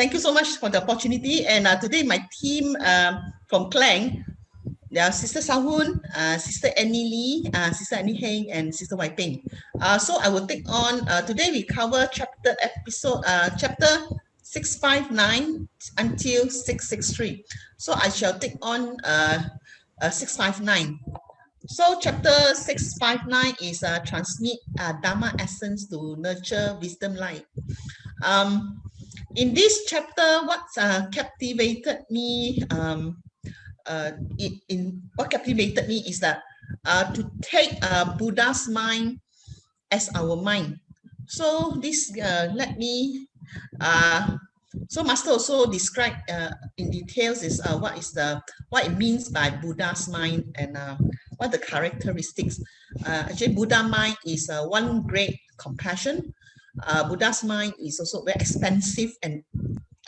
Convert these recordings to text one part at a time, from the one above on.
thank you so much for the opportunity. And today my team from Klang, there are Sister Sahun, Sister Annie Lee, Sister Annie Heng, and Sister Wai Ping. So I will take on, today we cover chapter 659 until 663. So I shall take on 659. So chapter 659 is transmit Dharma essence to nurture wisdom light. In this chapter, what captivated me is that to take Buddha's mind as our mind. So this so Master also described in details is what it means by Buddha's mind and what the characteristics. Actually, Buddha mind is one great compassion. Buddha's mind is also very expansive and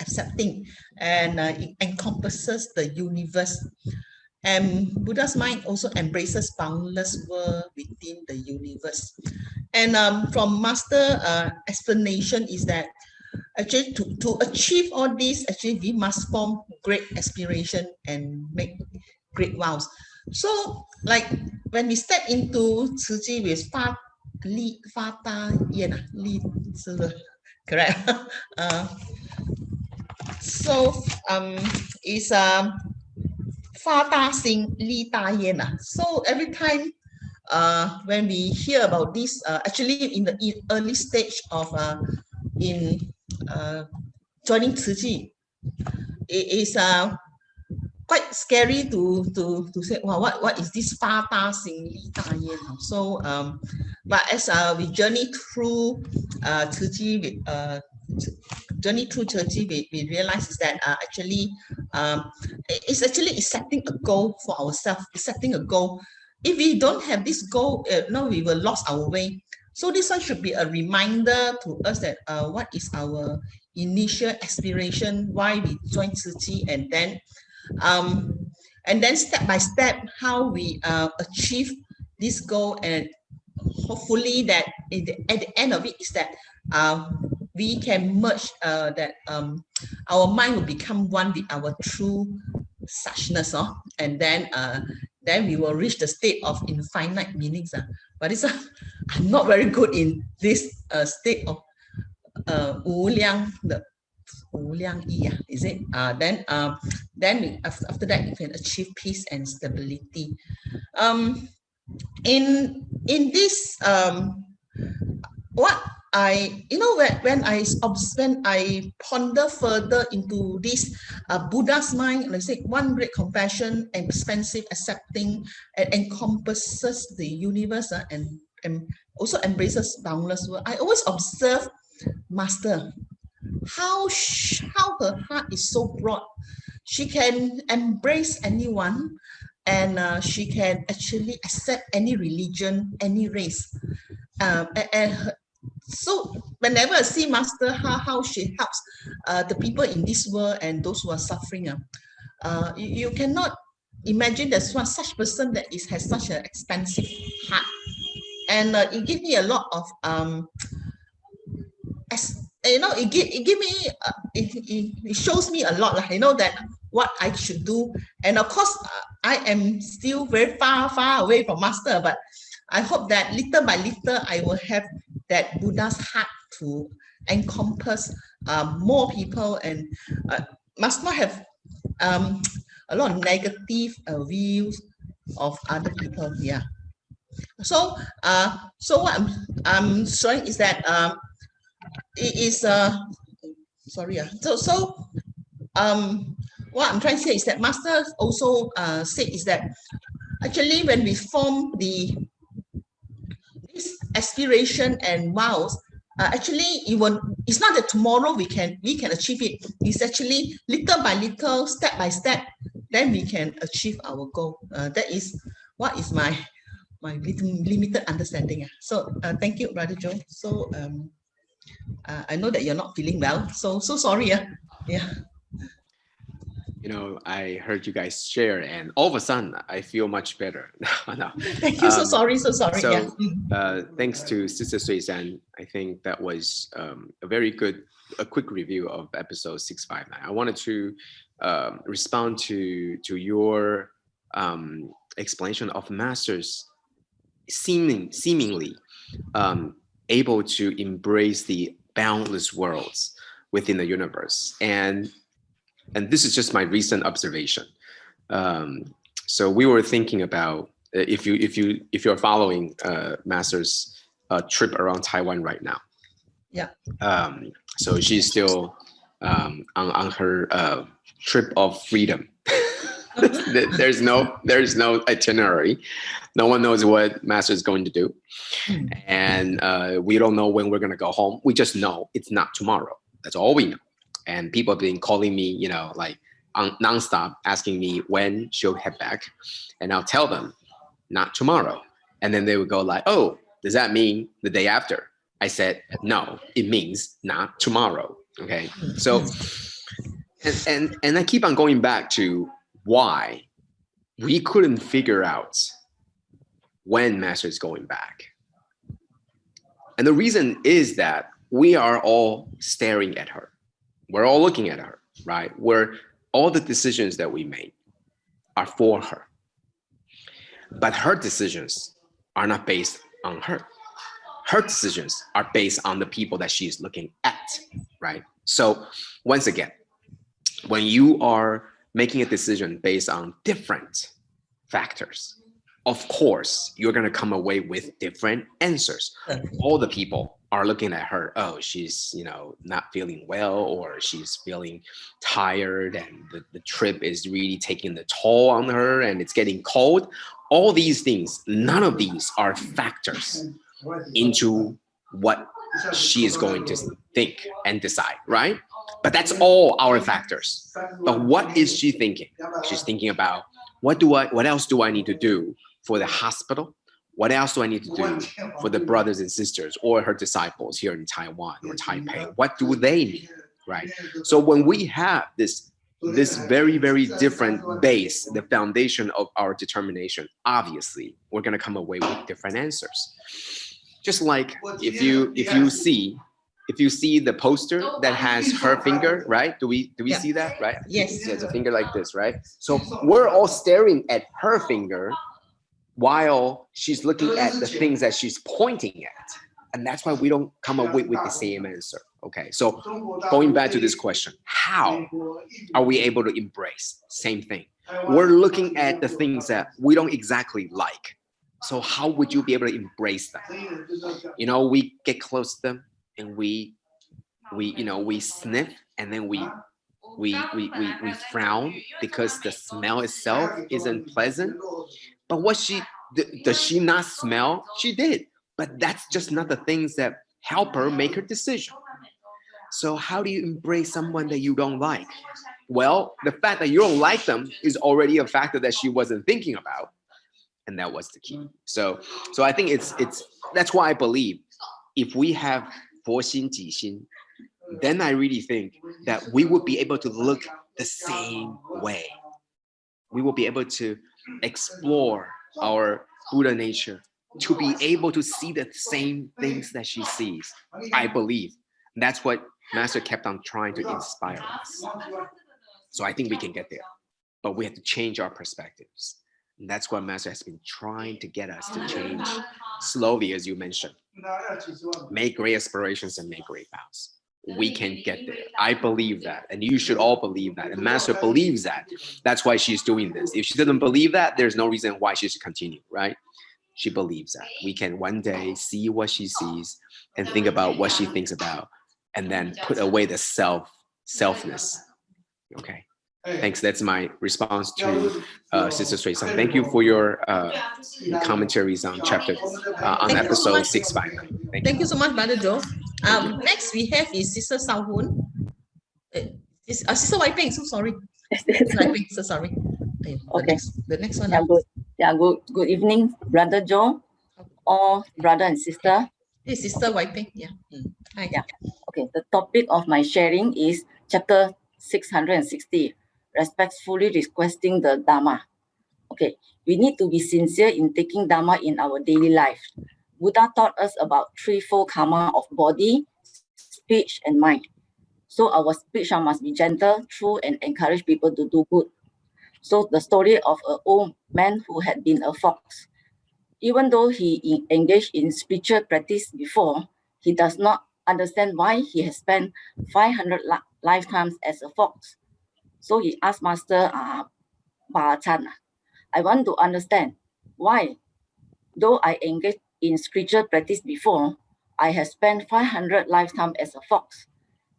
accepting, and it encompasses the universe. And Buddha's mind also embraces boundless world within the universe. And from Master explanation is that actually to achieve all this, actually we must form great aspiration and make great vows. So like when we step into Tzu Chi with correct. So is Fa Da Sing Li Da Yen. So every time when we hear about this, actually in the early stage of joining Tzu Chi, it is quite scary to say, well, what is this Fa Da Sing Li Da Yen? So but as we journey through Tzu Chi we realize is that actually it's setting a goal for ourselves. It's setting a goal. If we don't have this goal, we will lost our way. So this one should be a reminder to us that what is our initial aspiration, why we join Tzu Chi, and then step by step how we achieve this goal, and hopefully that at the end of it is that we can merge that our mind will become one with our true suchness, and then we will reach the state of infinite meanings. But it's I'm not very good in this state of Wu Liang, the Wu Liang Yi, is it? Then after that you can achieve peace and stability. In this what I when I ponder further into this Buddha's mind, let's say one great compassion, expansive, accepting, and encompasses the universe, and also embraces boundless world. I always observe Master how her heart is so broad. She can embrace anyone, and she can actually accept any religion, any race, so whenever I see Master, how she helps the people in this world and those who are suffering, you cannot imagine there's such person that has such an expansive heart, and it gives me a lot of it shows me a lot, that what I should do. And of course, I am still very far away from Master, but I hope that little by little I will have that Buddha's heart to encompass more people, and must not have a lot of negative views of other people. Yeah. So what I'm showing is that it is sorry. What I'm trying to say is that Master also said is that actually when we form this aspiration and vows, actually it's not that tomorrow we can achieve it. It's actually little by little, step by step, then we can achieve our goal. That is what is my limited understanding. So thank you, Brother Joe. So I know that you're not feeling well, so sorry. Yeah. I heard you guys share, and all of a sudden I feel much better. No. Thank you. So sorry. Yeah. Thanks to Sister Sui San, I think that was a quick review of episode 659. I wanted to respond to your explanation of Masters seemingly able to embrace the boundless worlds within the universe, and this is just my recent observation. So we were thinking about if you're following Master's trip around Taiwan right now. Yeah. So she's still on her trip of freedom. There's no itinerary. No one knows what Master is going to do, and we don't know when we're going to go home. We just know it's not tomorrow. That's all we know. And people have been calling me, like nonstop, asking me when she'll head back, and I'll tell them not tomorrow, and then they would go like, "Oh, does that mean the day after?" I said, "No, it means not tomorrow." Okay, so and I keep on going back to why we couldn't figure out when Master is going back. And the reason is that we are all staring at her. We're all looking at her, right? Where all the decisions that we make are for her. But her decisions are not based on her. Her decisions are based on the people that she is looking at, right? So once again, when you are making a decision based on different factors, of course, you're going to come away with different answers. All the people are looking at her. Oh, she's, not feeling well, or she's feeling tired, and the trip is really taking the toll on her, and it's getting cold. All these things, none of these are factors into what she is going to think and decide, right? But that's all our factors. But what is she thinking? She's thinking about what else do I need to do for the hospital? What else do I need to do for the brothers and sisters or her disciples here in Taiwan or Taipei? What do they need, right? So when we have this very, very different base, the foundation of our determination, obviously, we're going to come away with different answers. Just like if you see the poster that has her finger, right? Do we see that, right? Yes. She has a finger like this, right? So we're all staring at her finger while she's looking at the things that she's pointing at. And that's why we don't come up with the same answer. Okay, so going back to this question, how are we able to embrace? Same thing. We're looking at the things that we don't exactly like. So how would you be able to embrace them? We get close to them and we sniff, and then we frown because the smell itself isn't pleasant. But does she not smell? She did. But that's just not the things that help her make her decision. So how do you embrace someone that you don't like? Well, the fact that you don't like them is already a factor that she wasn't thinking about. And that was the key. So I think it's that's why I believe if we have 佛心己心, then I really think that we would be able to look the same way. We will be able to explore our Buddha nature, to be able to see the same things that she sees. I believe that's what Master kept on trying to inspire us. So I think we can get there, but we have to change our perspectives. And that's what Master has been trying to get us to change slowly, as you mentioned. Make great aspirations and make great vows. We can get there. I believe that, and you should all believe that. And Master believes that. That's why she's doing this. If she doesn't believe that, there's no reason why she should continue, right? She believes that. We can one day see what she sees and think about what she thinks about, and then put away the selfness. Okay. Thanks. That's my response to Sister Sui San. Thank you for your commentaries on episode 659. Thank you so much, Brother Joe. Next we have is Sister Sao Hun. Sister Wai Peng, so sorry. So sorry. Okay. The next one. Good evening, Brother Joe, or brother and sister. This is Sister Wai Peng. Yeah. Hi. Yeah. Okay. The topic of my sharing is chapter 660, respectfully requesting the Dharma. Okay, we need to be sincere in taking Dharma in our daily life. Buddha taught us about threefold karma of body, speech, and mind. So our speech must be gentle, true, and encourage people to do good. So the story of an old man who had been a fox. Even though he engaged in spiritual practice before, he does not understand why he has spent 500 lifetimes as a fox. So he asked Master Bachan, I want to understand why, though I engaged in spiritual practice before, I have spent 500 lifetimes as a fox.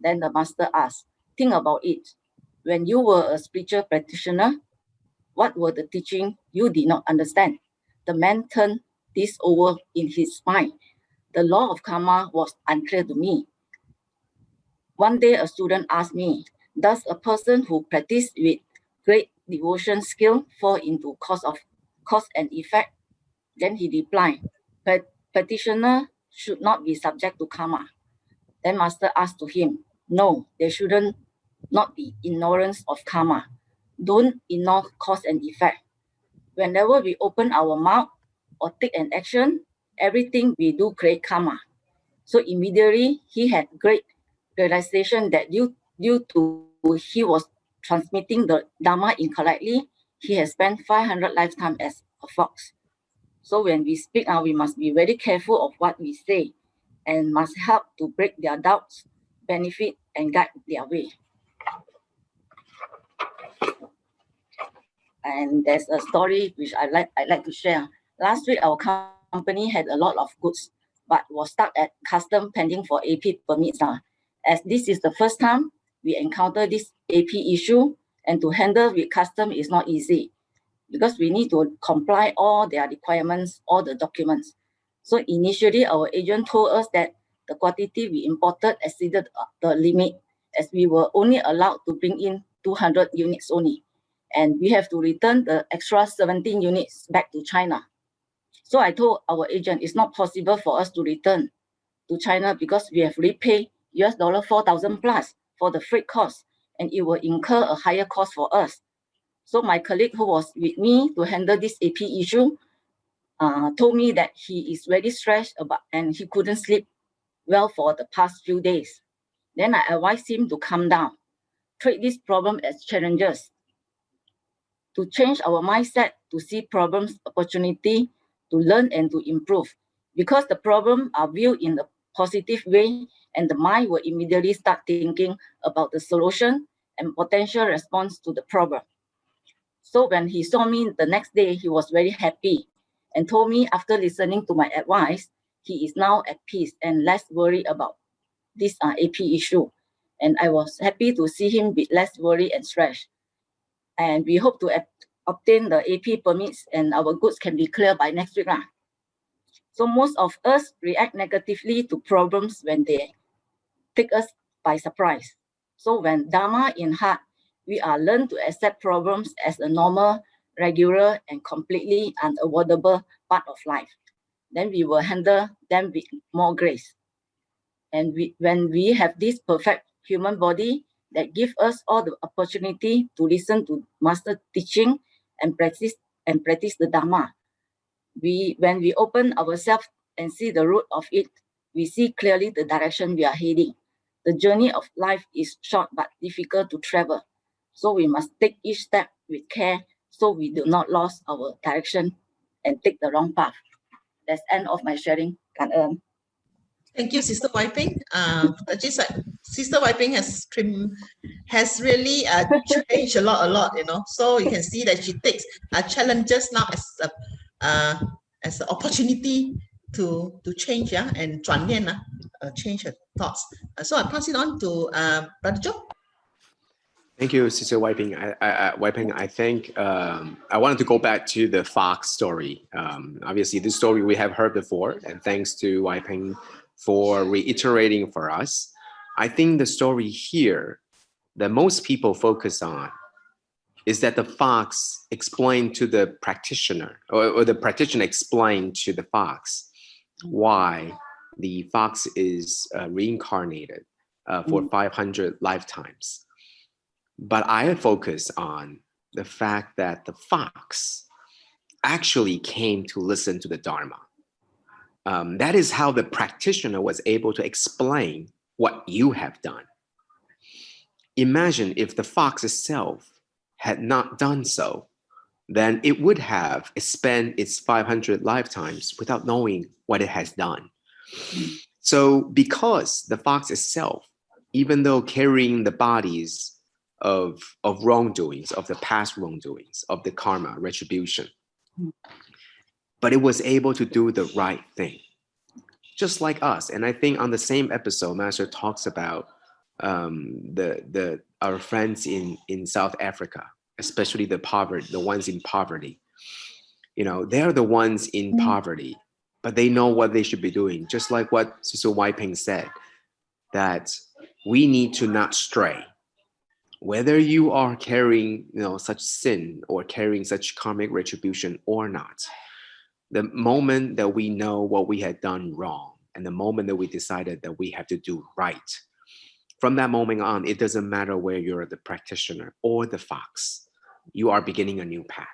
Then the master asked, think about it. When you were a spiritual practitioner, what were the teaching you did not understand? The man turned this over in his mind. The law of karma was unclear to me. One day a student asked me, does a person who practices with great devotion skill fall into cause and effect? Then he replied, practitioner should not be subject to karma. Then master asked to him, no, there shouldn't not be ignorance of karma. Don't ignore cause and effect. Whenever we open our mouth or take an action, everything we do create karma. So immediately he had great realization that due to he was transmitting the Dharma incorrectly, he has spent 500 lifetimes as a fox. So when we speak, we must be very careful of what we say and must help to break their doubts, benefit, and guide their way. And there's a story which I like to share. Last week, our company had a lot of goods, but was stuck at custom pending for AP permits. As this is the first time we encounter this AP issue, and to handle with custom is not easy because we need to comply all their requirements, all the documents. So initially, our agent told us that the quantity we imported exceeded the limit, as we were only allowed to bring in 200 units only. And we have to return the extra 17 units back to China. So I told our agent it's not possible for us to return to China because we have repaid $4,000 plus for the freight cost, and it will incur a higher cost for us. So my colleague who was with me to handle this AP issue told me that he is very stressed about and he couldn't sleep well for the past few days. Then I advised him to calm down, treat this problem as challenges, to change our mindset, to see problems, opportunity, to learn and to improve. Because the problem are viewed in a positive way, and the mind will immediately start thinking about the solution and potential response to the problem. So when he saw me the next day, he was very happy and told me after listening to my advice, he is now at peace and less worried about this AP issue. And I was happy to see him be less worried and stressed. And we hope to obtain the AP permits and our goods can be cleared by next week. So most of us react negatively to problems when they take us by surprise. So when Dharma in heart, we are learned to accept problems as a normal, regular, and completely unavoidable part of life. Then we will handle them with more grace. And when we have this perfect human body that gives us all the opportunity to listen to master teaching and practice the Dharma, when we open ourselves and see the root of it, we see clearly the direction we are heading. The journey of life is short but difficult to travel. So we must take each step with care so we do not lose our direction and take the wrong path. That's the end of my sharing. Kan ơn. Thank you, Sister Wiping. Just like Sister Wiping has really changed a lot, you know. So you can see that she takes challenges now as an opportunity to change, and 转念, change her thoughts. So I pass it on to Brother Joe. Thank you, Sister Wiping. I think I wanted to go back to the fox story. Obviously, this story we have heard before, and thanks to Wiping for reiterating for us. I think the story here that most people focus on is that the fox explained to the practitioner, or the practitioner explained to the fox why the fox is reincarnated for 500 lifetimes. But I focus on the fact that the fox actually came to listen to the Dharma. That is how the practitioner was able to explain what you have done. Imagine if the fox itself had not done so, then it would have spent its 500 lifetimes without knowing what it has done. So because the fox itself, even though carrying the bodies of wrongdoings, of the past wrongdoings, of the karma, retribution, but it was able to do the right thing, just like us. And I think on the same episode, Master talks about our friends in South Africa, especially the ones in poverty. You know, they're the ones in poverty, but they know what they should be doing. Just like what Sister Wiping said, that we need to not stray. Whether you are carrying, such sin or carrying such karmic retribution or not, the moment that we know what we had done wrong, and the moment that we decided that we have to do right, from that moment on, it doesn't matter where you're the practitioner or the fox, you are beginning a new path.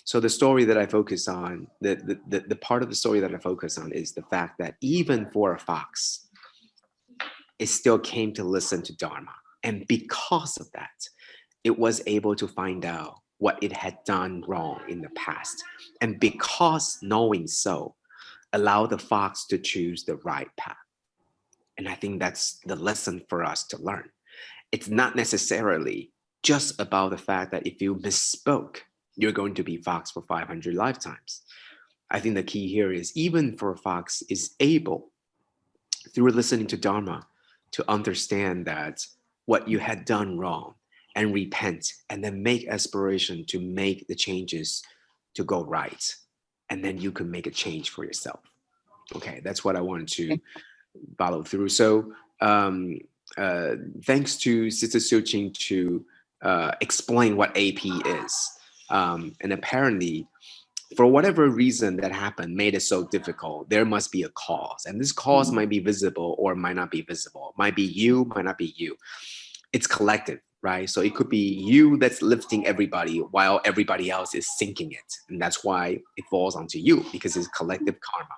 So the story that I focus on, the part of the story that I focus on is the fact that even for a fox, it still came to listen to Dharma. And because of that, it was able to find out what it had done wrong in the past. And because knowing so, allow the fox to choose the right path. And I think that's the lesson for us to learn. It's not necessarily just about the fact that if you misspoke, you're going to be fox for 500 lifetimes. I think the key here is even for a fox is able, through listening to Dharma, to understand that what you had done wrong and repent, and then make aspiration to make the changes to go right. And then you can make a change for yourself. Okay, that's what I wanted to follow through. So thanks to Sister Tzu Chi to explain what AP is. And apparently, for whatever reason that happened, made it so difficult, there must be a cause. And this cause might be visible or might not be visible. Might be you, might not be you. It's collective, right? So it could be you that's lifting everybody while everybody else is sinking it. And that's why it falls onto you, because it's collective karma.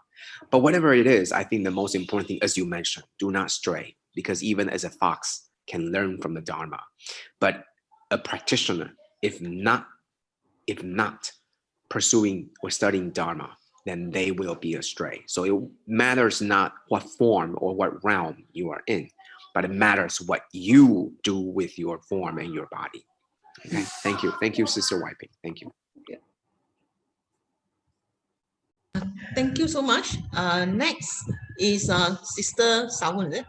But whatever it is, I think the most important thing, as you mentioned, do not stray, because even as a fox can learn from the Dharma. But a practitioner, if not pursuing or studying Dharma, then they will be astray. So it matters not what form or what realm you are in, but it matters what you do with your form and your body. Okay, thank you. Thank you, Sister Wiping. Thank you. Thank you so much. Next is Sister Sawan, is it?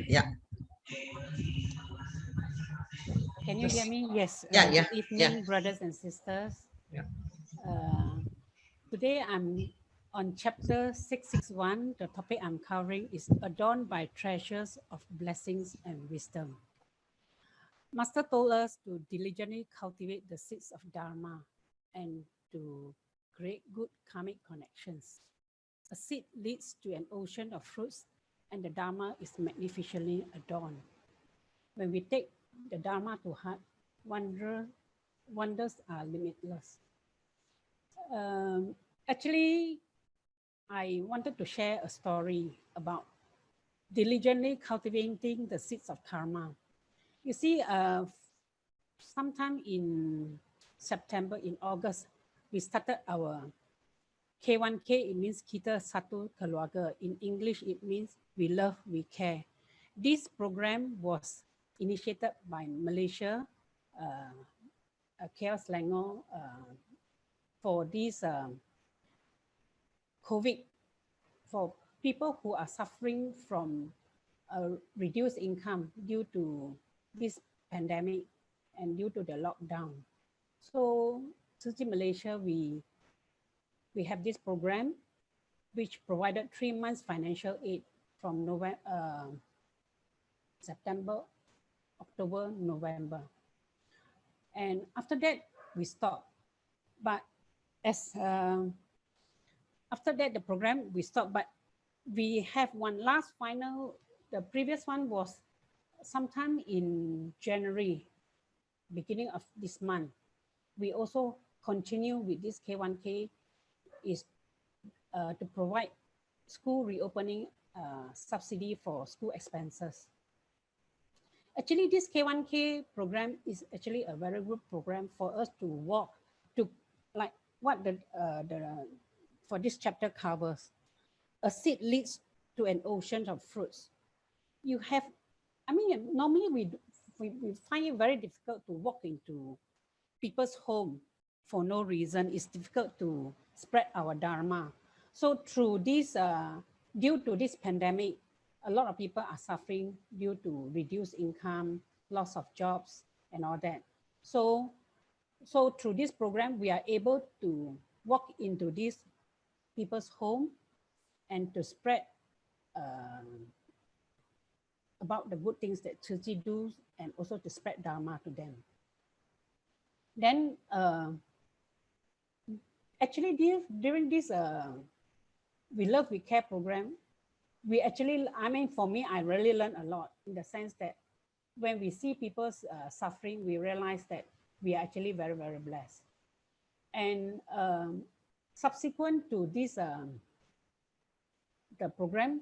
Yeah. Can you hear me? Yes. Yeah. Good evening, brothers and sisters. Yeah. Today I'm on chapter 661. The topic I'm covering is adorned by treasures of blessings and wisdom. Master told us to diligently cultivate the seeds of Dharma and to create good karmic connections. A seed leads to an ocean of fruits, and the Dharma is magnificently adorned. When we take the Dharma to heart, wonders are limitless. Actually, I wanted to share a story about diligently cultivating the seeds of karma. You see, sometime in September, in August, we started our K1K. It means Kita Satu Keluarga. In English, it means we love, we care. This program was initiated by Malaysia, KL Selangor, for this COVID, for people who are suffering from a reduced income due to this pandemic and due to the lockdown. So, Tzu Chi Malaysia, we have this program which provided 3 months financial aid from September, October, November. And after that, we stopped. But as after that, the program, we stopped. But we have one last final, the previous one was sometime in January. beginning of this month, we also continue with this K1K is to provide school reopening subsidy for school expenses. Actually, this K1K program is actually a very good program for us to walk to, like what the for this chapter covers. A seed leads to an ocean of fruits. You have, I mean, normally we find it very difficult to walk into people's home for no reason. It's difficult to spread our Dharma. So through this, due to this pandemic, a lot of people are suffering due to reduced income, loss of jobs, and all that. So through this program, we are able to walk into these people's home and to spread about the good things that Tzu Chi does, and also to spread Dharma to them. Then actually during this We Love, We Care program, we actually, I mean, for me, I really learned a lot in the sense that when we see people's suffering, we realize that we are actually very, very blessed. And subsequent to this, the program,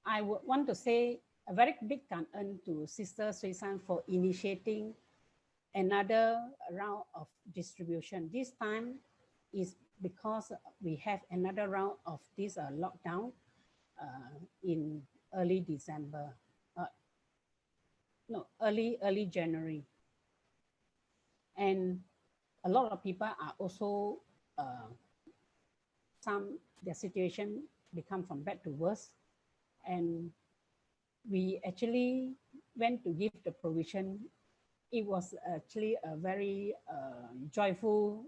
I would want to say a very big kangen to Sister Sui-san for initiating another round of distribution. This time is because we have another round of this lockdown in early December, early January. And a lot of people are also, their situation become from bad to worse. And we actually went to give the provision. It was actually a very joyful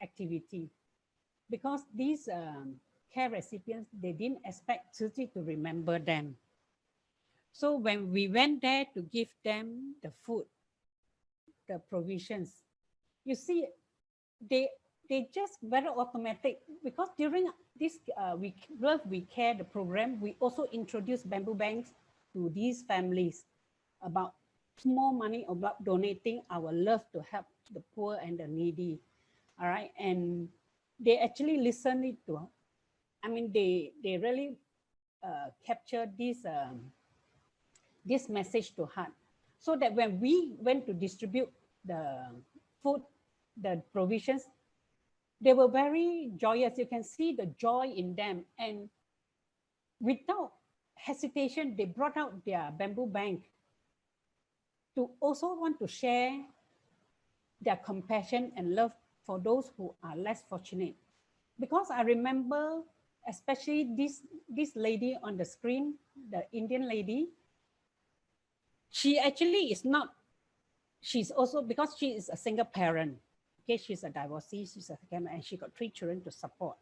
activity, because these care recipients, they didn't expect Tzu Chi to remember them. So when we went there to give them the food, the provisions, you see, they just very automatic, because during this We Love, We Care, the program, we also introduced bamboo banks to these families about small money, about donating our love to help the poor and the needy. All right. And they actually listened it to, I mean, they really captured this message to heart, so that when we went to distribute the food, the provisions, they were very joyous. You can see the joy in them. And without hesitation, they brought out their bamboo bank to also want to share their compassion and love for those who are less fortunate. Because I remember, especially this lady on the screen, the Indian lady, she actually is not, she's also, because she is a single parent, okay, she's a divorcee, she's a second, and she got 3 children to support.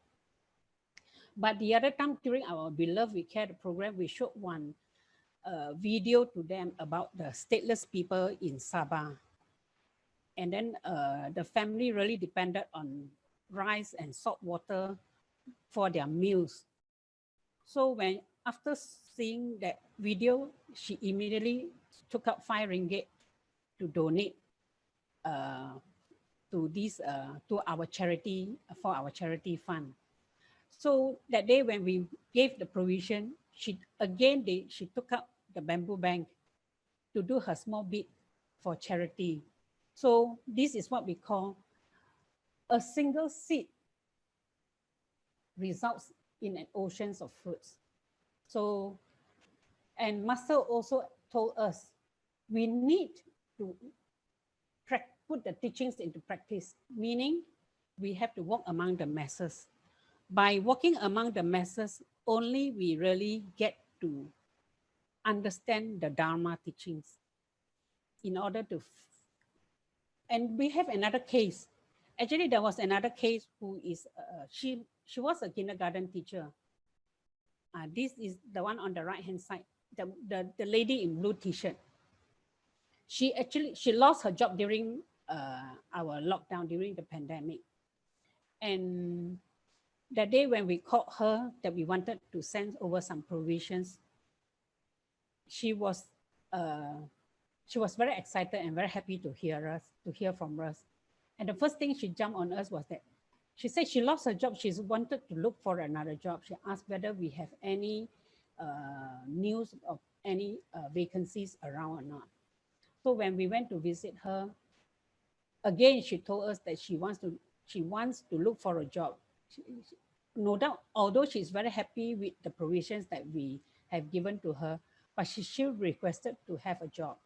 But the other time during our We Love, We Care program, we showed one video to them about the stateless people in Sabah. And then the family really depended on rice and salt water for their meals. So when, after seeing that video, she immediately took out 5 ringgit to donate to this to our charity, for our charity fund. So that day when we gave the provision, she took out the bamboo bank to do her small bit for charity. So this is what we call a single seed results in an ocean of fruits. So, and Master also told us we need to put the teachings into practice, meaning we have to walk among the masses. By walking among the masses, only we really get to understand the Dharma teachings in order to, and we have another case. Actually, there was another case who is, she was a kindergarten teacher. This is the one on the right-hand side, the lady in blue t-shirt. She lost her job during our lockdown, during the pandemic. And that day when we called her that we wanted to send over some provisions, she was she was very excited and very happy to hear from us. And the first thing she jumped on us was that she said she lost her job. She wanted to look for another job. She asked whether we have any news of any vacancies around or not. So when we went to visit her, again, she told us that she wants to look for a job. No doubt, although she's very happy with the provisions that we have given to her, but she still requested to have a job.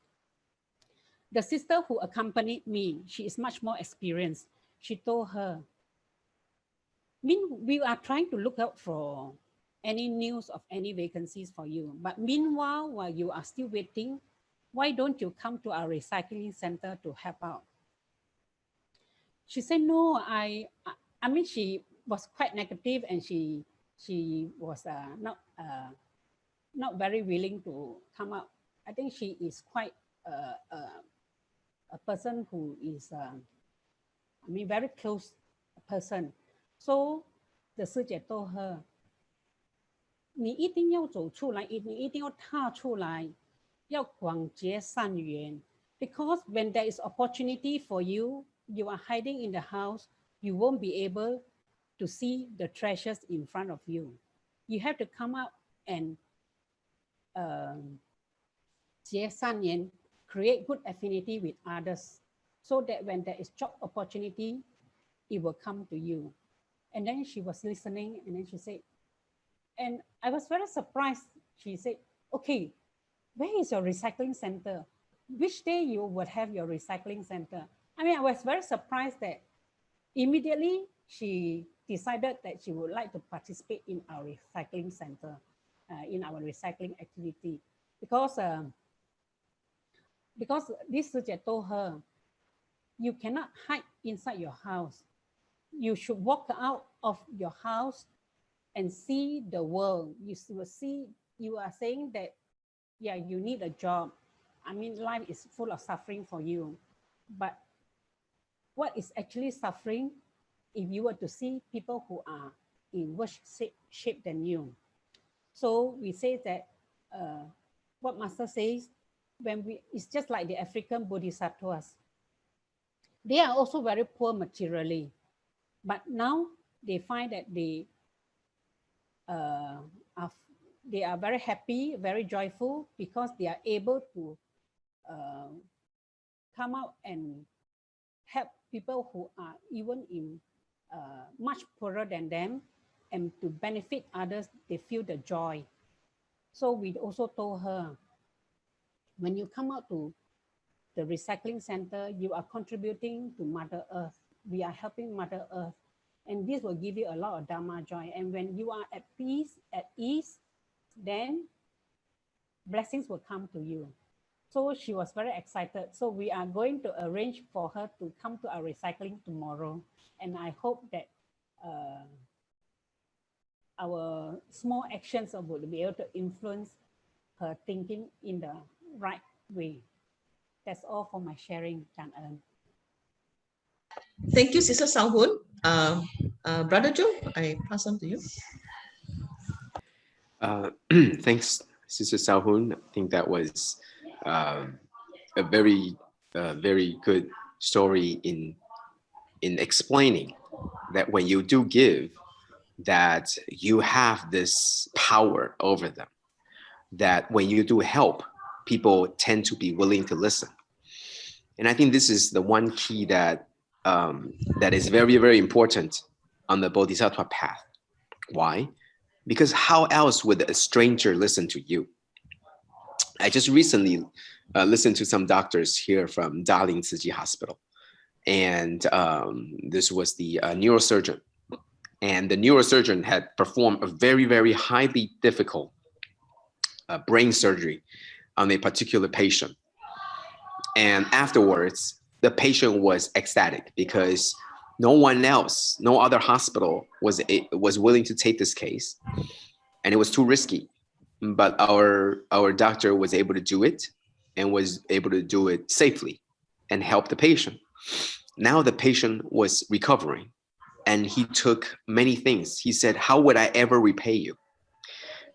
The sister who accompanied me, she is much more experienced. She told her, we are trying to look out for any news of any vacancies for you. But meanwhile, while you are still waiting, why don't you come to our recycling center to help out? She said, no, I mean, she was quite negative and she was not very willing to come out. I think she is quite a person who is, I mean, very close person. So the 师姐 told her, 你一定要走出来，你一定要踏出来，要广结善缘。Because when there is opportunity for you, you are hiding in the house, you won't be able to see the treasures in front of you. You have to come out and 结善缘, create good affinity with others, so that when there is job opportunity, it will come to you. And then she was listening, and then she said, and I was very surprised. She said, okay, where is your recycling center? Which day you would have your recycling center? I mean, I was very surprised that immediately she decided that she would like to participate in our recycling center, in our recycling activity. Because this 师姐 told her, you cannot hide inside your house. You should walk out of your house and see the world. You will see, you are saying that, yeah, you need a job. I mean, life is full of suffering for you. But what is actually suffering if you were to see people who are in worse shape than you? So we say that what Master says, it's just like the African Bodhisattvas. They are also very poor materially. But now they find that they are very happy, very joyful, because they are able to come out and help people who are even in much poorer than them, and to benefit others, they feel the joy. So we also told her, when you come out to the recycling center, you are contributing to Mother Earth. We are helping Mother Earth. And this will give you a lot of Dharma joy. And when you are at peace, at ease, then blessings will come to you. So she was very excited. So we are going to arrange for her to come to our recycling tomorrow. And I hope that our small actions will be able to influence her thinking in the right way. That's all for my sharing, Chan Ern. Thank you, Sister Sao Hun. Brother Joe, I pass on to you. Thanks, Sister Sao Hun. I think that was a very good story in explaining that when you do give, that you have this power over them. That when you do help, people tend to be willing to listen. And I think this is the one key that that is very, very important on the Bodhisattva path. Why? Because how else would a stranger listen to you? I just recently listened to some doctors here from Darling Tzu Chi Hospital. And this was the neurosurgeon. And the neurosurgeon had performed a very, very highly difficult brain surgery on a particular patient. And afterwards, the patient was ecstatic because no one else, no other hospital was willing to take this case, and it was too risky. But our doctor was able to do it, and was able to do it safely and help the patient. Now the patient was recovering, and he took many things. He said, "How would I ever repay you?"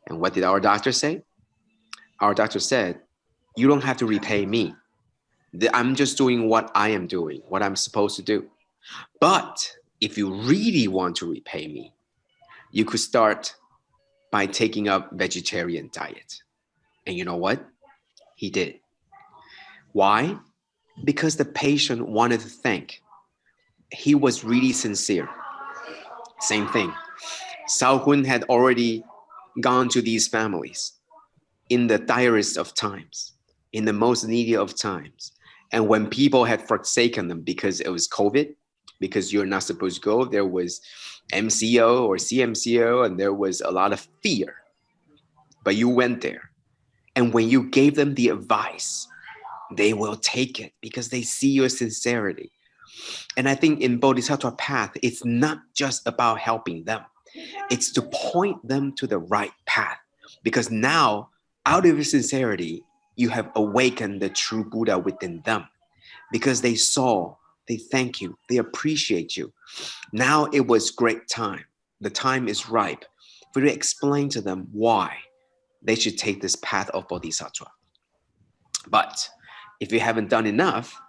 And what did our doctor say? Our doctor said, "You don't have to repay me. I'm just doing what I am doing, what I'm supposed to do. But if you really want to repay me, you could start by taking up vegetarian diet. And you know what? He did. Why? Because the patient wanted to thank. He was really sincere. Same thing. Sao Hun had already gone to these families in the direst of times, in the most needy of times. And when people had forsaken them because it was COVID, because you're not supposed to go, there was MCO or CMCO, and there was a lot of fear. But you went there. And when you gave them the advice, they will take it because they see your sincerity. And I think in Bodhisattva path, it's not just about helping them. It's to point them to the right path. Because now, out of your sincerity, you have awakened the true Buddha within them. Because they saw, they thank you, they appreciate you. Now it was great time. The time is ripe for you to explain to them why they should take this path of Bodhisattva. But if you haven't done enough,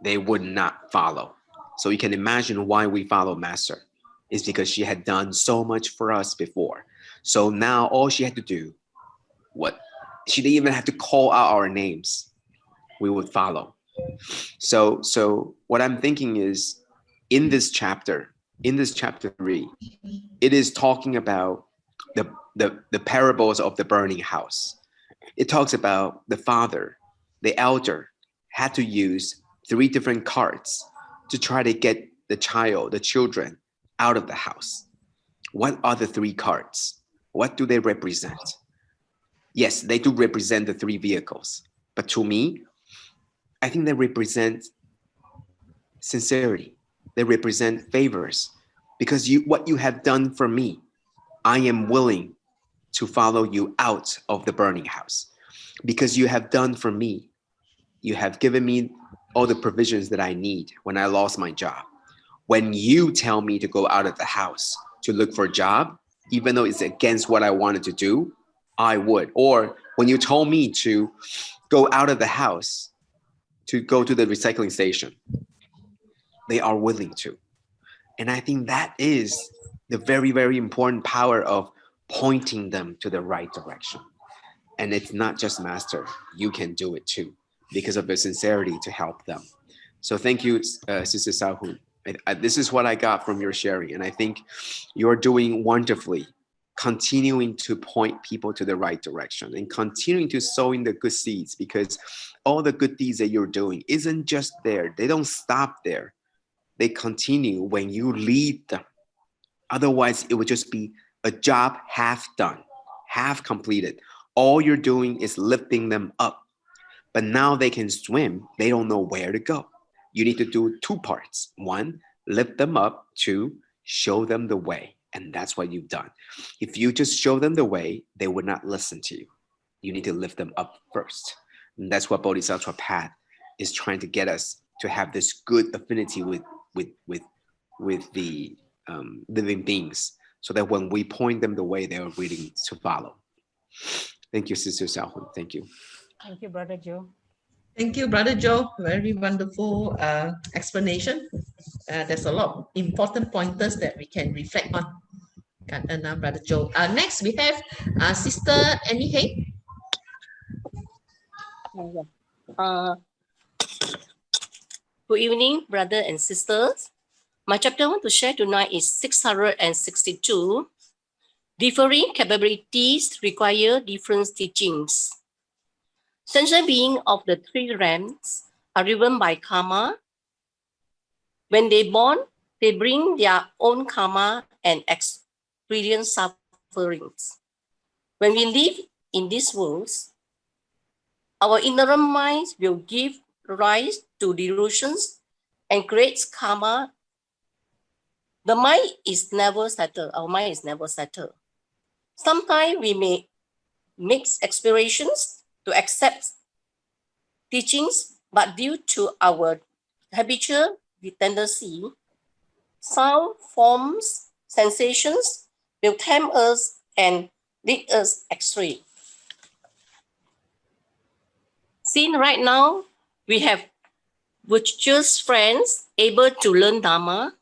they would not follow. So you can imagine why we follow Master. It's because she had done so much for us before. So now all she had to do, she didn't even have to call out our names. We would follow. So what I'm thinking is, in this chapter 3, it is talking about the parables of the burning house. It talks about the father, the elder, had to use 3 different carts to try to get the children out of the house. What are the 3 carts? What do they represent? Yes, they do represent the 3 vehicles. But to me, I think they represent sincerity. They represent favors. Because what you have done for me, I am willing to follow you out of the burning house. Because you have done for me, you have given me all the provisions that I need when I lost my job. When you tell me to go out of the house to look for a job, even though it's against what I wanted to do, I would. Or when you told me to go out of the house to go to the recycling station, they are willing to. And I think that is the very, very important power of pointing them to the right direction. And it's not just Master, you can do it too, because of the sincerity to help them. So thank you, Sister Sao Hun. This is what I got from your sharing. And I think you're doing wonderfully, continuing to point people to the right direction and continuing to sow in the good seeds, because all the good deeds that you're doing isn't just there. They don't stop there. They continue when you lead them. Otherwise, it would just be a job half done, half completed. All you're doing is lifting them up. But now they can swim. They don't know where to go. You need to do 2 parts. 1, lift them up. 2, show them the way. And that's what you've done. If you just show them the way, they would not listen to you. You need to lift them up first. And that's what Bodhisattva path is trying to get us to have this good affinity with the living beings, so that when we point them the way, they are willing to follow. Thank you, Sister Sao Hun. Thank you. Thank you, Brother Joe. Thank you, Brother Joe. Very wonderful explanation. There's a lot of important pointers that we can reflect on. Brother Joe. Next, we have Sister Annie Hay. Good evening, brother and sisters. My chapter I want to share tonight is 662. Differing capabilities require different teachings. Sentient beings of the 3 realms are driven by karma. When they born, they bring their own karma and experience sufferings. When we live in these worlds, our inner minds will give rise to delusions and creates karma. The mind is never settled. Our mind is never settled. Sometimes we may mix explorations to accept teachings, but due to our habitual tendency, sound, forms, sensations will tempt us and lead us astray. Seen right now, We have virtuous friends able to learn Dharma,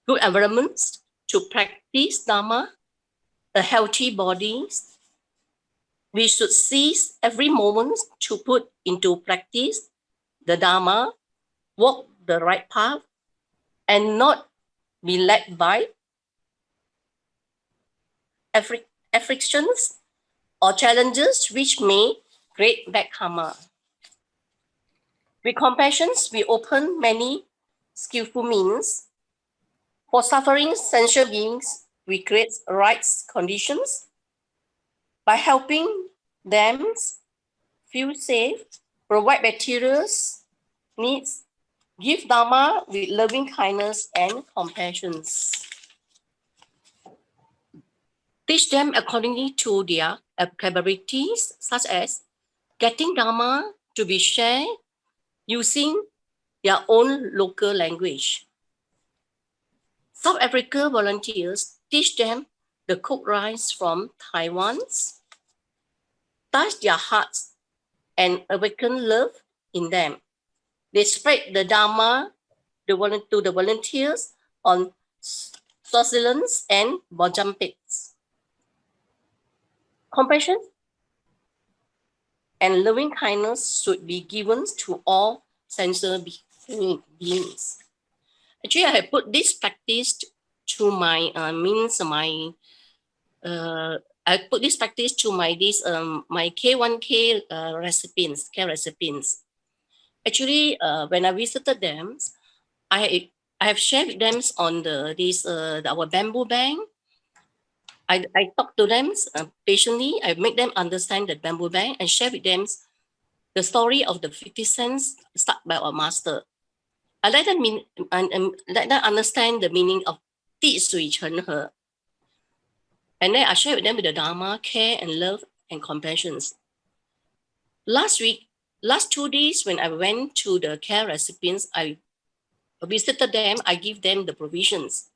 good environments to practice Dharma, a healthy body. We should seize every moment to put into practice the Dharma, walk the right path, and not be led by afflictions or challenges which may create bad karma. With compassion, we open many skillful means. For suffering sentient beings, we create right conditions. By helping them feel safe, provide materials, needs, give Dharma with loving kindness and compassion. Teach them accordingly to their capabilities, such as getting Dharma to be shared using their own local language. South Africa volunteers teach them the cooked rice from Taiwan, touch their hearts and awaken love in them. They spread the Dharma to the volunteers on Swaziland and Mozambique. Compassion and loving kindness should be given to all sentient beings. Actually, I have put this practice to my I put this practice to my my K1K recipients, care recipients. Actually, when I visited them, I have shared with them on our bamboo bank. I talk to them patiently. I make them understand the bamboo bank and share with them the story of the 50 cents stuck by our master. I let them let them understand the meaning of Tzu Chi Volunteers. And then I share with them with the Dharma, care and love and compassion. Last 2 days when I went to the care recipients, I visited them, I give them the provisions.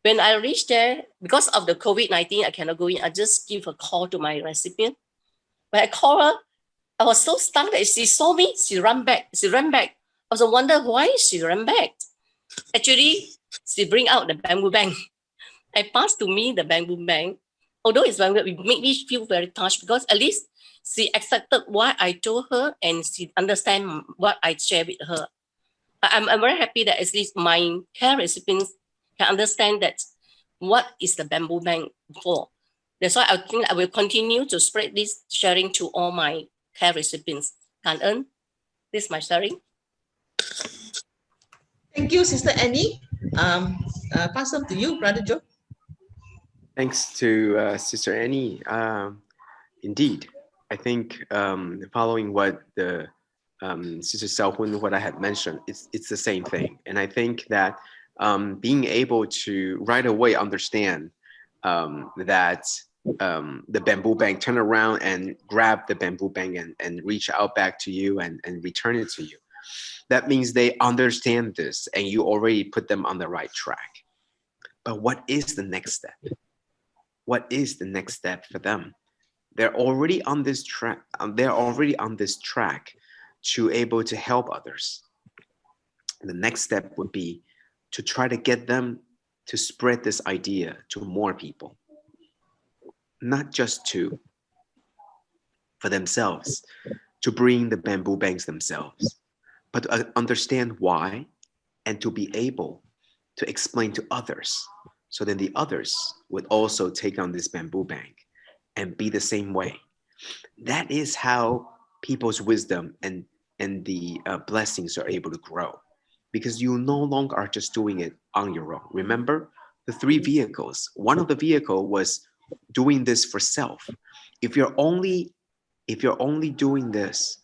When I reached there, because of the COVID-19, I cannot go in. I just give a call to my recipient. When I call her, I was so stunned that she saw me, she ran back. I was wondering why she ran back. Actually, she bring out the bamboo bank. I passed to me the bamboo bank. Although it's bamboo, it made me feel very touched because at least she accepted what I told her and she understand what I share with her. I'm very happy that at least my care recipients can understand that what is the bamboo bank for. That's why I think I will continue to spread this sharing to all my care recipients. Kan'en, this is my sharing. Thank you, Sister Annie. Pass on to you, Brother Joe. Thanks to Sister Annie. Indeed, I think following what the Sister Xiaohun, what I had mentioned, it's the same thing. And I think that being able to right away understand that the bamboo bank, turn around and grab the bamboo bank and reach out back to you and return it to you. That means they understand this and you already put them on the right track. But what is the next step? What is the next step for them? They're already on this track. They're already on this track to able to help others. The next step would be to try to get them to spread this idea to more people, not just for themselves, to bring the bamboo banks themselves, but to understand why and to be able to explain to others. So then the others would also take on this bamboo bank and be the same way. That is how people's wisdom and the blessings are able to grow, because you no longer are just doing it on your own. Remember the 3 vehicles. One of the vehicle was doing this for self. If you're only doing this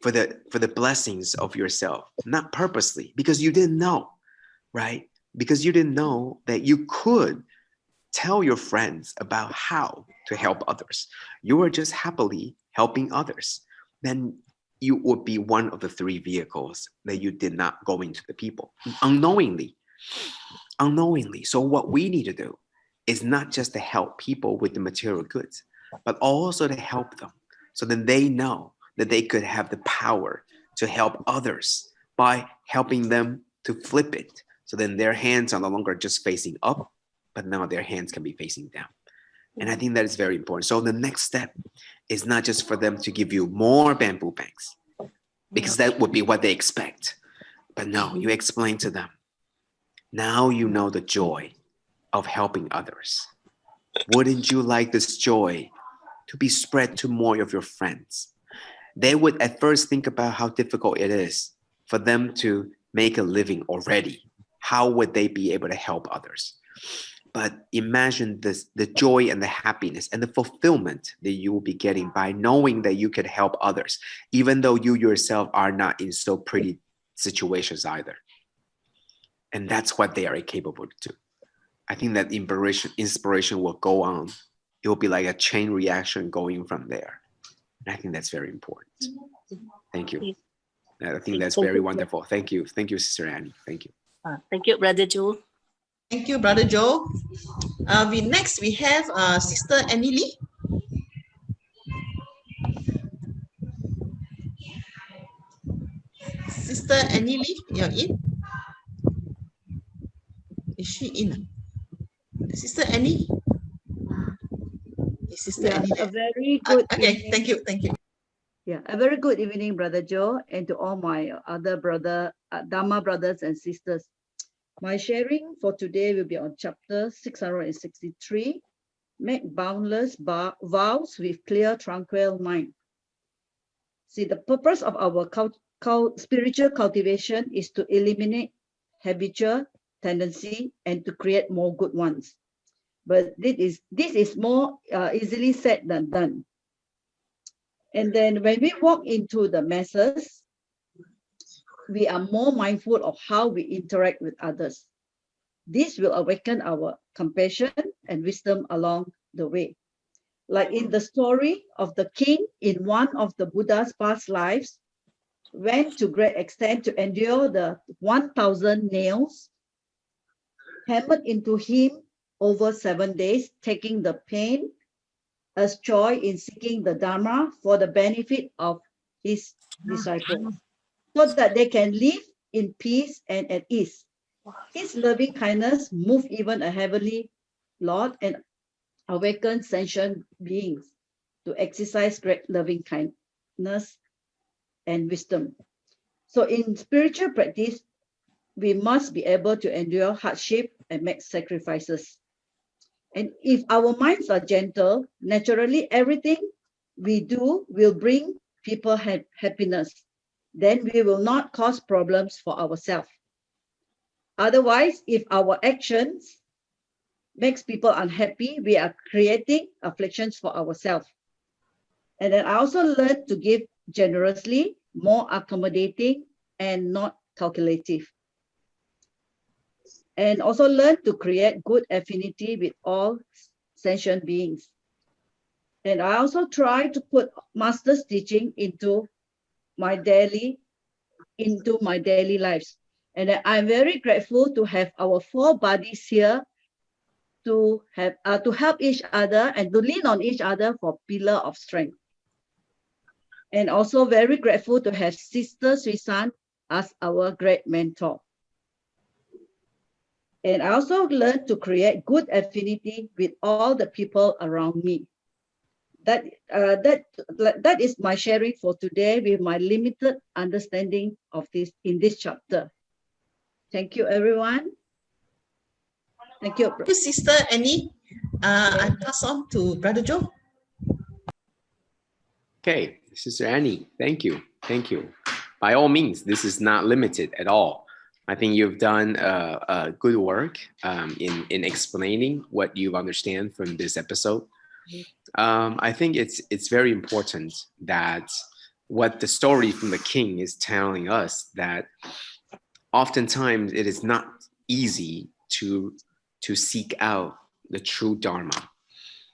for the blessings of yourself, not purposely, because you didn't know, right? Because you didn't know that you could tell your friends about how to help others. You were just happily helping others. Then you would be one of the 3 vehicles that you did not go into the people unknowingly. So what we need to do is not just to help people with the material goods, but also to help them so then they know that they could have the power to help others by helping them to flip it. So then their hands are no longer just facing up, but now their hands can be facing down. And I think that is very important. So the next step is not just for them to give you more bamboo banks, because that would be what they expect. But no, you explain to them. Now you know the joy of helping others. Wouldn't you like this joy to be spread to more of your friends? They would at first think about how difficult it is for them to make a living already. How would they be able to help others? But imagine this, the joy and the happiness and the fulfillment that you will be getting by knowing that you can help others, even though you yourself are not in so pretty situations either. And that's what they are capable to do. I think that inspiration will go on. It will be like a chain reaction going from there. And I think that's very important. Thank you. I think that's very wonderful. Thank you. Thank you, Sister Annie. Thank you. Thank you, Brother Joe. Thank you, Brother Joe. Next we have Sister Annie Lee. Sister Annie Lee, you're in? Is she in? Sister Annie? Is Sister Annie there? A very good Okay, evening. thank you, thank you. Yeah, a very good evening, Brother Joe, and to all my other Dharma brothers and sisters. My sharing for today will be on chapter 663, Make Boundless Vows with Clear, Tranquil Mind. See, the purpose of our spiritual cultivation is to eliminate habitual tendency and to create more good ones. But this is more easily said than done. And then when we walk into the masses, we are more mindful of how we interact with others. This will awaken our compassion and wisdom along the way. Like in the story of the king in one of the Buddha's past lives, went to great extent to endure the 1,000 nails hammered into him over 7 days, taking the pain as joy in seeking the Dharma for the benefit of his disciples, so that they can live in peace and at ease. His loving kindness moved even a heavenly Lord and awakened sentient beings to exercise great loving kindness and wisdom. So in spiritual practice, we must be able to endure hardship and make sacrifices. And if our minds are gentle, naturally everything we do will bring people happiness. Then we will not cause problems for ourselves. Otherwise, if our actions makes people unhappy, we are creating afflictions for ourselves. And then I also learned to give generously, more accommodating and not calculative. And also learn to create good affinity with all sentient beings. And I also try to put Master's teaching into my daily lives. And I'm very grateful to have our 4 buddies here to help each other and to lean on each other for pillar of strength. And also very grateful to have Sister Suisan as our great mentor. And I also learned to create good affinity with all the people around me. That is my sharing for today with my limited understanding of this in this chapter. Thank you, everyone. Thank you. Thank you, Sister Annie. I pass on to Brother Joe. Okay, Sister Annie, thank you. Thank you. By all means, this is not limited at all. I think you've done good work in explaining what you understand from this episode. I think it's very important that what the story from the king is telling us, that oftentimes it is not easy to seek out the true Dharma,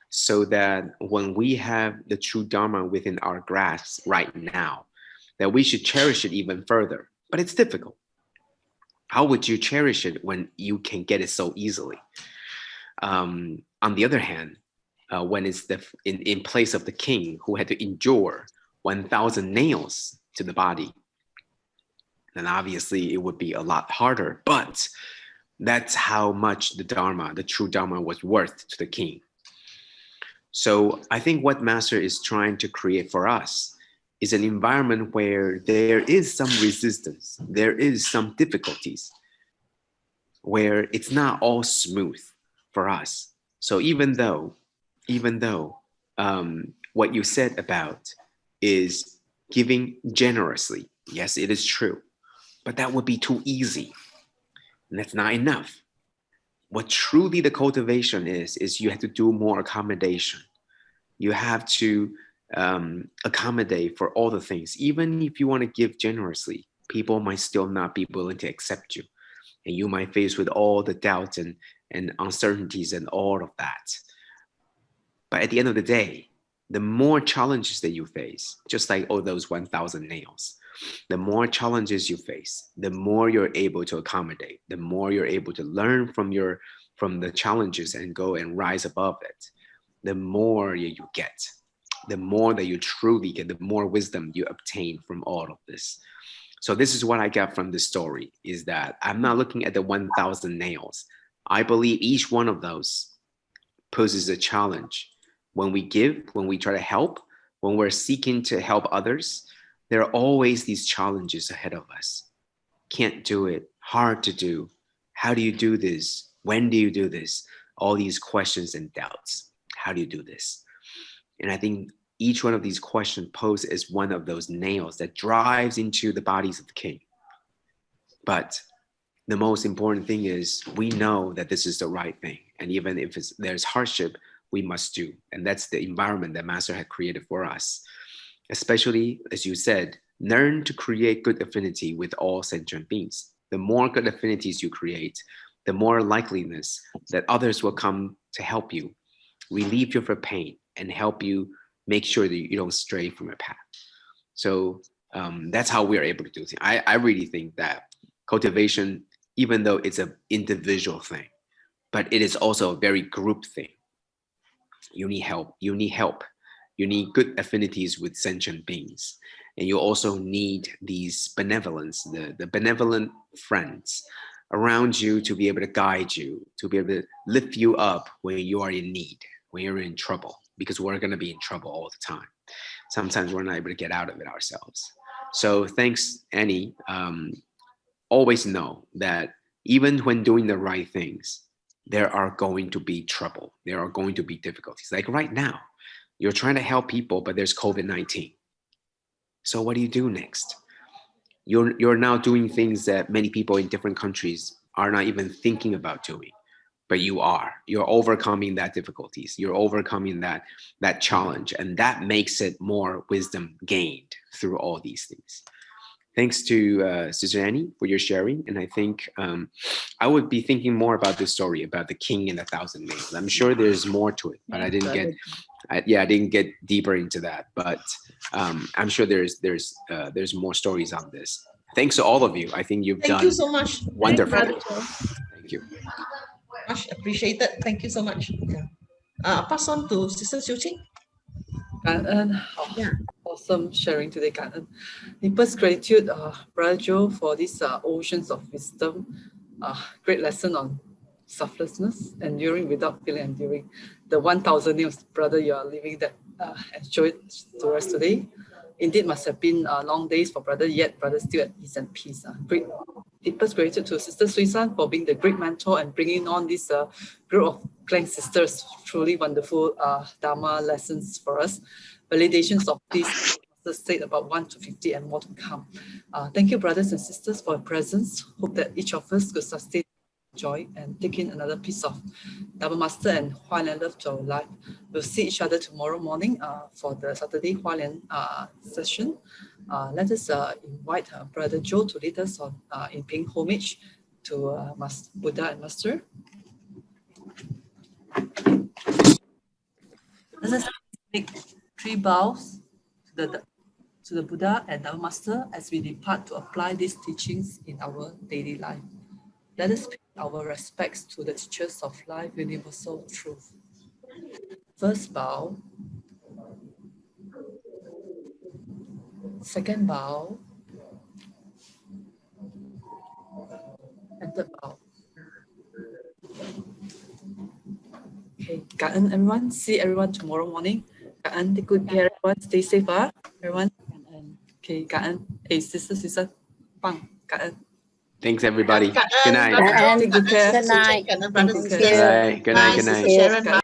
so that when we have the true Dharma within our grasp right now, that we should cherish it even further. But it's difficult. How would you cherish it when you can get it so easily? On the other hand, when it's in place of the king who had to endure 1,000 nails to the body, then obviously it would be a lot harder. But that's how much the Dharma, the true Dharma, was worth to the king. So I think what Master is trying to create for us is an environment where there is some resistance, there is some difficulties, where it's not all smooth for us. So even though what you said about is giving generously, yes, it is true, but that would be too easy, and that's not enough. What truly the cultivation is you have to do more accommodation. You have to accommodate for all the things. Even if you want to give generously, people might still not be willing to accept you. And you might face with all the doubts and uncertainties and all of that. But at the end of the day, the more challenges that you face, just like all those 1,000 nails, the more challenges you face, the more you're able to accommodate, the more you're able to learn from the challenges and go and rise above it, the more you get, the more that you truly get, the more wisdom you obtain from all of this. So this is what I got from this story, is that I'm not looking at the 1,000 nails. I believe each one of those poses a challenge. When we give, when we try to help, when we're seeking to help others, there are always these challenges ahead of us. Can't do it, hard to do. How do you do this? When do you do this? All these questions and doubts. How do you do this? And I think each one of these questions posed is one of those nails that drives into the bodies of the king. But the most important thing is we know that this is the right thing. And even if there's hardship, we must do. And that's the environment that Master had created for us. Especially, as you said, learn to create good affinity with all sentient beings. The more good affinities you create, the more likeliness that others will come to help you, relieve you from pain, and help you make sure that you don't stray from your path. So that's how we're able to do things. I really think that cultivation, even though it's an individual thing, but it is also a very group thing. You need help. You need help. You need good affinities with sentient beings. And you also need these benevolence, the benevolent friends around you to be able to guide you, to be able to lift you up when you are in need, when you're in trouble, because we're going to be in trouble all the time. Sometimes we're not able to get out of it ourselves. So thanks, Annie. Always know that even when doing the right things, there are going to be trouble. There are going to be difficulties. Like right now, you're trying to help people, but there's COVID-19. So what do you do next? You're now doing things that many people in different countries are not even thinking about doing, but you're overcoming that difficulties. You're overcoming that challenge, and that makes it more wisdom gained through all these things. Thanks to Sister Annie for your sharing. And I think I would be thinking more about this story about the king and the 1,000 nails. I'm sure there's more to it, but I didn't get deeper into that. But I'm sure there's more stories on this. Thanks to all of you. I think you've done you so much. wonderfully. Thank you. Much appreciated. Thank you so much. Yeah. I'll pass on to Sister Tzu Chi. Yeah. Awesome sharing today, Kanan. Deepest gratitude, Brother Joe, for these oceans of wisdom. Great lesson on selflessness, enduring without feeling enduring. The 1,000 nails, brother, you are living that and show it to us today. Indeed, must have been long days for brother, yet brother still at ease and peace. Great. Deepest gratitude to Sister Suisan for being the great mentor and bringing on this group of clan sisters. Truly wonderful Dharma lessons for us. Validations of this state about 1 to 50 and more to come. Thank you, brothers and sisters, for your presence. Hope that each of us could sustain joy and take in another piece of Dharma Master and Hualian love to our life. We'll see each other tomorrow morning for the Saturday Hualian session. Let us invite Brother Joe to lead us on in paying homage to Buddha and Master. Let us make 3 bows to the Buddha and our Master as we depart to apply these teachings in our daily life. Let us pay our respects to the teachers of life, universal truth. First bow. Second bow. Ka'an, everyone. See everyone tomorrow morning. Ka'an, take good care, everyone. Stay safe, everyone. Okay, Ka'an. Hey, sister, bang, Ka'an. Thanks, everybody. Ka'an, Good night. Brother Joe, And Take good care. Ka'an, good night. Ka'an, Brother Thank Sister. you. Good night. Good night. Bye, Good Sister night. Sharon. Bye.